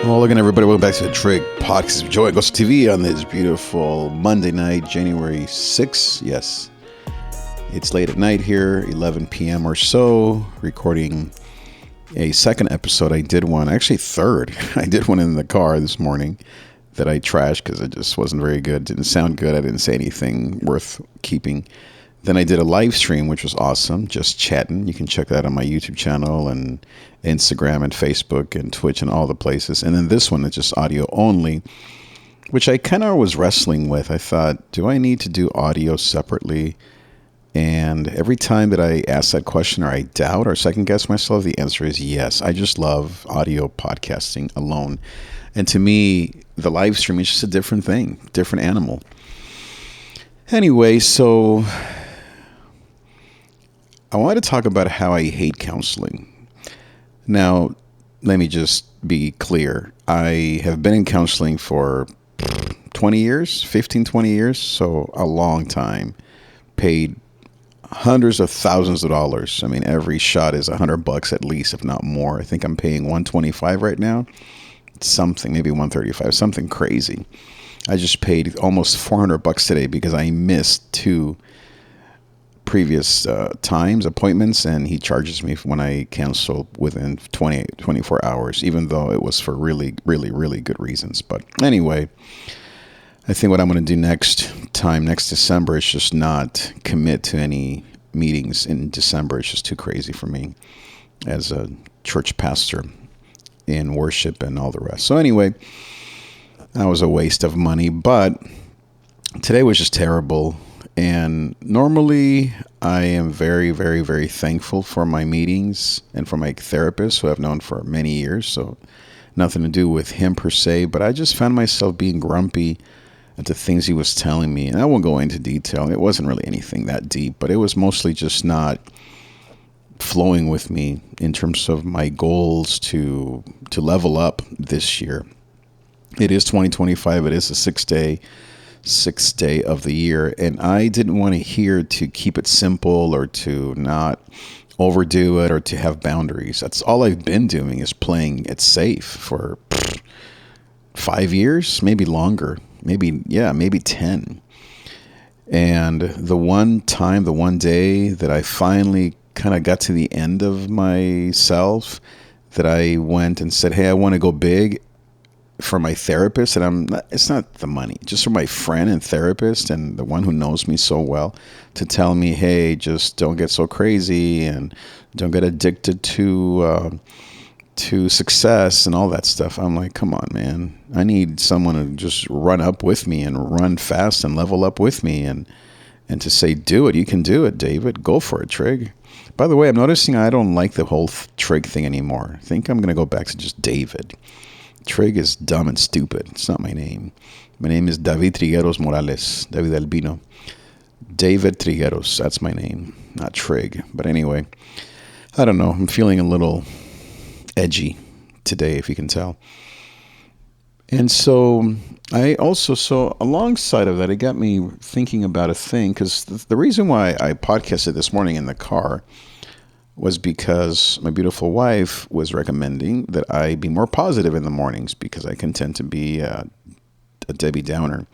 Well, again, everybody, welcome back to the Trig Podcast of Joy Goes TV on this beautiful Monday night, January 6th. Yes, it's late at night here, 11 p.m. or so, recording a second episode. I did one, actually third. I did one in the car this morning that I trashed because it just wasn't very good. Didn't sound good. I didn't say anything worth keeping. Then I did a live stream, which was awesome, just chatting. You can check that on my YouTube channel and Instagram and Facebook and Twitch and all the places. And then this one is just audio only, which I kind of was wrestling with. I thought, do I need to do audio separately? And every time that I ask that question or I doubt or second guess myself, the answer is yes. I just love audio podcasting alone. And to me, the live stream is just a different thing, different animal. Anyway, so I wanted to talk about how I hate counseling. Now, let me just be clear. I have been in counseling for 20 years, 15, 20 years, so a long time. Paid hundreds of thousands of dollars. I mean, every shot is $100 at least, if not more. I think I'm paying $125 right now. Something, maybe $135, something crazy. I just paid almost $400 today because I missed two previous appointments, and he charges me when I cancel within 24 hours, even though it was for really, really, really good reasons. But anyway, I think what I'm going to do next December is just not commit to any meetings in December. It's just too crazy for me as a church pastor in worship and all the rest. So anyway, that was a waste of money, but today was just terrible. And normally I am very, very, very thankful for my meetings and for my therapist who I've known for many years. So nothing to do with him per se, but I just found myself being grumpy at the things he was telling me. And I won't go into detail. It wasn't really anything that deep, but it was mostly just not flowing with me in terms of my goals to level up this year. It is 2025. It is the sixth day of the year, and I didn't want to hear to keep it simple or to not overdo it or to have boundaries. That's all I've been doing, is playing it safe for 5 years, maybe longer, maybe 10. And the one day that I finally kind of got to the end of myself, that I went and said, hey, I want to go big for my therapist, and it's not the money, just for my friend and therapist and the one who knows me so well, to tell me, hey, just don't get so crazy and don't get addicted to success and all that stuff. I'm like, come on, man. I need someone to just run up with me and run fast and level up with me and to say, do it. You can do it, David. Go for it, Trig. By the way, I'm noticing I don't like the whole Trig thing anymore. I think I'm going to go back to just David. Trig is dumb and stupid. It's not my name. My name is David Trigueros Morales, David Albino. David Trigueros, that's my name, not Trig. But anyway, I don't know. I'm feeling a little edgy today, if you can tell. And so alongside of that, it got me thinking about a thing, because the reason why I podcasted this morning in the car was because my beautiful wife was recommending that I be more positive in the mornings, because I can tend to be a Debbie Downer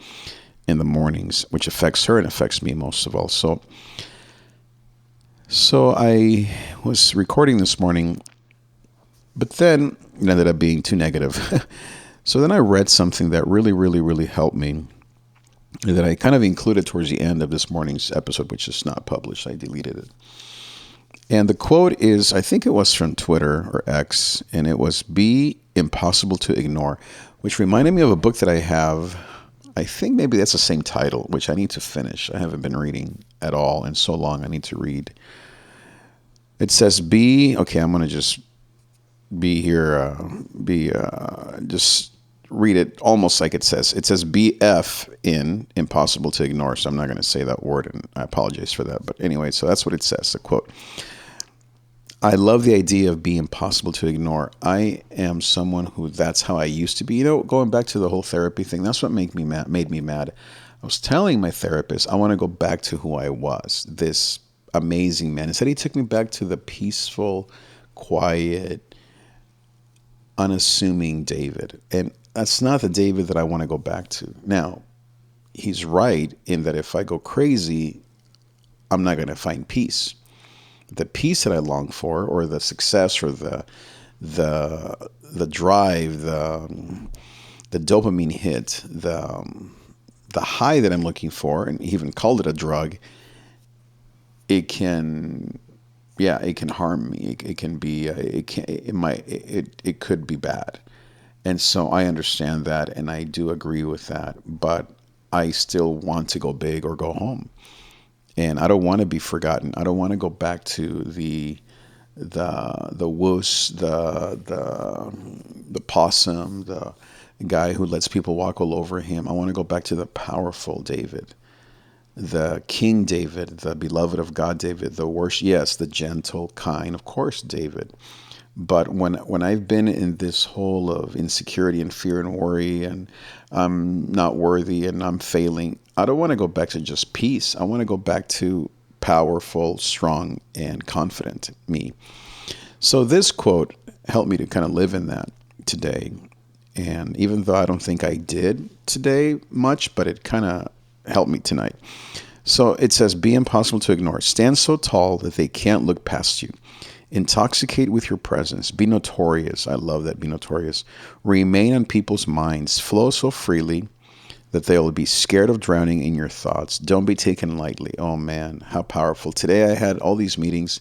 in the mornings, which affects her and affects me most of all. So I was recording this morning, but then it ended up being too negative. So then I read something that really, really, really helped me, that I kind of included towards the end of this morning's episode, which is not published. I deleted it. And the quote is, I think it was from Twitter or X, and it was, be impossible to ignore, which reminded me of a book that I have. I think maybe that's the same title, which I need to finish. I haven't been reading at all in so long. I need to read. It says, I'm going to just just read it almost like it says. It says BF in impossible to ignore, so I'm not going to say that word, and I apologize for that. But anyway, so that's what it says, the quote. I love the idea of being impossible to ignore. I am someone who, that's how I used to be. Going back to the whole therapy thing, that's what made me mad. I was telling my therapist, I want to go back to who I was, this amazing man. Instead, he took me back to the peaceful, quiet, unassuming David. And that's not the David that I want to go back to. Now, he's right in that if I go crazy, I'm not going to find peace. The peace that I long for, or the success, or the drive, the dopamine hit, the high that I'm looking for, and he even called it a drug, it can, yeah, it can harm me. It can be, it could be bad. And so I understand that, and I do agree with that. But I still want to go big or go home, and I don't want to be forgotten. I don't want to go back to the wuss, the possum, the guy who lets people walk all over him. I want to go back to the powerful David, the King David, the beloved of God David, the worship, yes, the gentle, kind, of course, David. But when I've been in this hole of insecurity and fear and worry, and I'm not worthy and I'm failing, I don't want to go back to just peace. I want to go back to powerful, strong, and confident me. So this quote helped me to kind of live in that today. And even though I don't think I did today much, but it kind of helped me tonight. So it says, be impossible to ignore. Stand so tall that they can't look past you. Intoxicate with your presence. Be notorious. I love that. Be notorious. Remain on people's minds. Flow so freely that they will be scared of drowning in your thoughts. Don't be taken lightly. Oh man, how powerful. Today I had all these meetings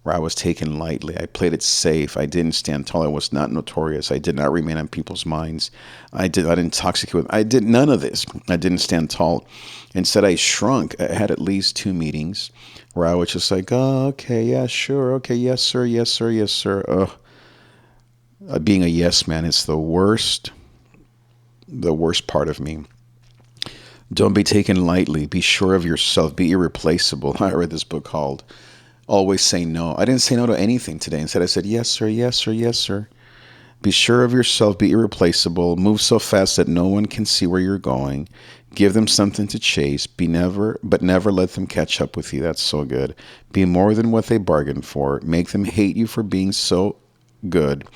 where I was taken lightly. I played it safe. I didn't stand tall. I was not notorious. I did not remain on people's minds. I did not intoxicate with. I did none of this. I didn't stand tall. Instead, I shrunk. I had at least 2 meetings where I was just like, oh, okay, yeah, sure, okay, yes, sir, yes, sir, yes, sir. Being a yes man is the worst part of me. Don't be taken lightly. Be sure of yourself. Be irreplaceable. I read this book called Always Say No. I didn't say no to anything today. Instead, I said, yes, sir, yes, sir, yes, sir. Be sure of yourself. Be irreplaceable. Move so fast that no one can see where you're going. Give them something to chase. But never let them catch up with you. That's so good. Be more than what they bargained for. Make them hate you for being so good.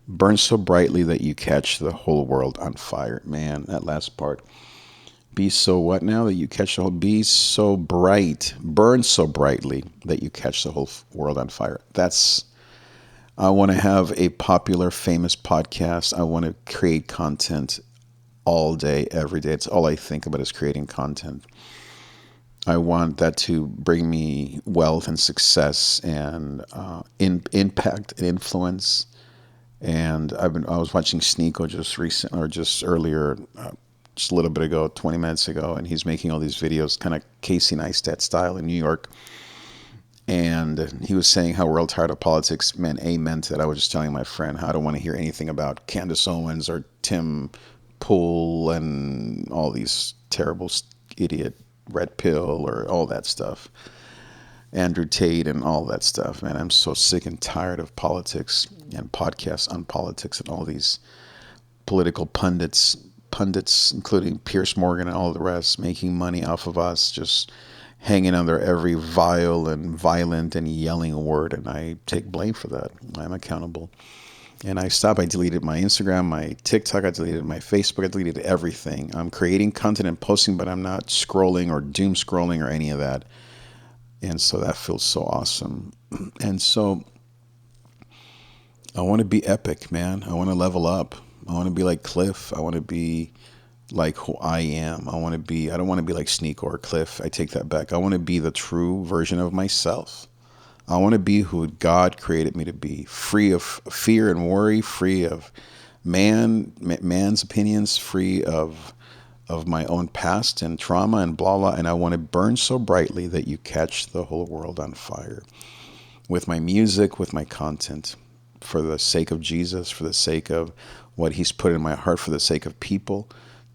Burn so brightly that you catch the whole world on fire. Man, that last part. Be so what now that you catch the whole, be so bright, burn so brightly that you catch the whole world on fire. I want to have a popular, famous podcast. I want to create content all day, every day. It's all I think about is creating content. I want that to bring me wealth and success and impact and influence. And I was watching Sneeko just earlier, just a little bit ago, 20 minutes ago, and he's making all these videos, kind of Casey Neistat style in New York. And he was saying how we're all tired of politics. Man, amen to that. I was just telling my friend how I don't want to hear anything about Candace Owens or Tim Pool and all these terrible idiot red pill or all that stuff. Andrew Tate and all that stuff. Man, I'm so sick and tired of politics and podcasts on politics and all these political pundits, including Pierce Morgan and all the rest, making money off of us, just hanging on their every vile and violent and yelling word. And I take blame for that. I'm accountable. And I stopped. I deleted my Instagram, my TikTok. I deleted my Facebook. I deleted everything. I'm creating content and posting, but I'm not scrolling or doom scrolling or any of that. And so that feels so awesome. And so I want to be epic, man. I want to level up. I want to be like Cliff. I want to be like who I am. I don't want to be like Sneak or Cliff. I take that back. I want to be the true version of myself. I want to be who God created me to be, free of fear and worry, free of man's opinions, free of my own past and trauma and blah, blah. And I want to burn so brightly that you catch the whole world on fire with my music, with my content, for the sake of Jesus, for the sake of what he's put in my heart, for the sake of people,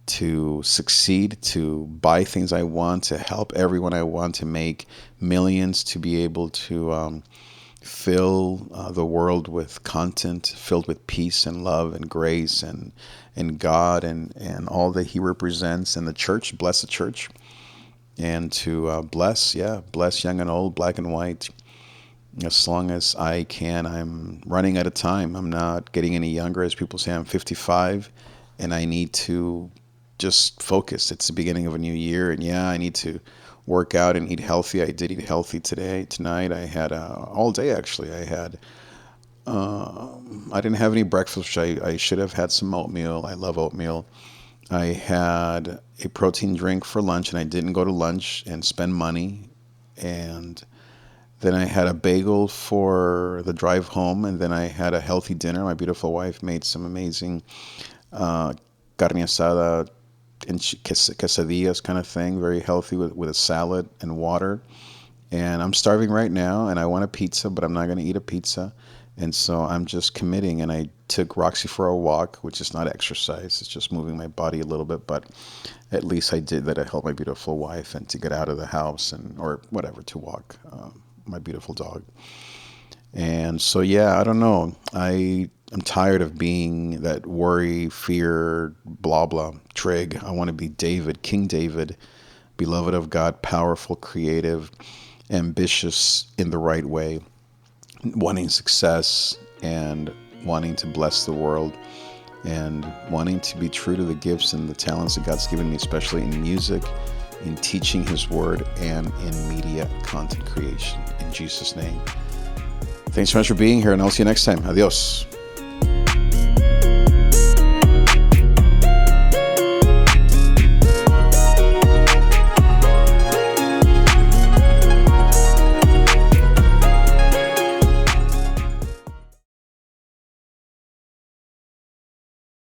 to succeed, to buy things I want, to help everyone I want, to make millions, to be able to fill the world with content filled with peace and love and grace and God and all that he represents, and the church, bless the church, and to bless young and old, black and white, as long as I can. I'm running out of time. I'm not getting any younger. As people say, I'm 55 and I need to just focus. It's the beginning of a new year. And yeah, I need to work out and eat healthy. I did eat healthy today. Tonight, I had all day actually. I didn't have any breakfast, which I should have had some oatmeal. I love oatmeal. I had a protein drink for lunch and I didn't go to lunch and spend money. And then I had a bagel for the drive home, and then I had a healthy dinner. My beautiful wife made some amazing uh, carne asada and quesadillas kind of thing, very healthy with a salad and water. And I'm starving right now, and I want a pizza, but I'm not going to eat a pizza. And so I'm just committing, and I took Roxy for a walk, which is not exercise. It's just moving my body a little bit, but at least I did that. I helped my beautiful wife and to get out of the house and or whatever to walk my beautiful dog. And so yeah, I don't know. I'm tired of being that worry, fear, blah blah trig. I want to be David, King David, beloved of God, powerful, creative, ambitious in the right way, wanting success and wanting to bless the world and wanting to be true to the gifts and the talents that God's given me, especially in music, in teaching His Word, and in media content creation. In Jesus' name. Thanks so much for being here, and I'll see you next time. Adios.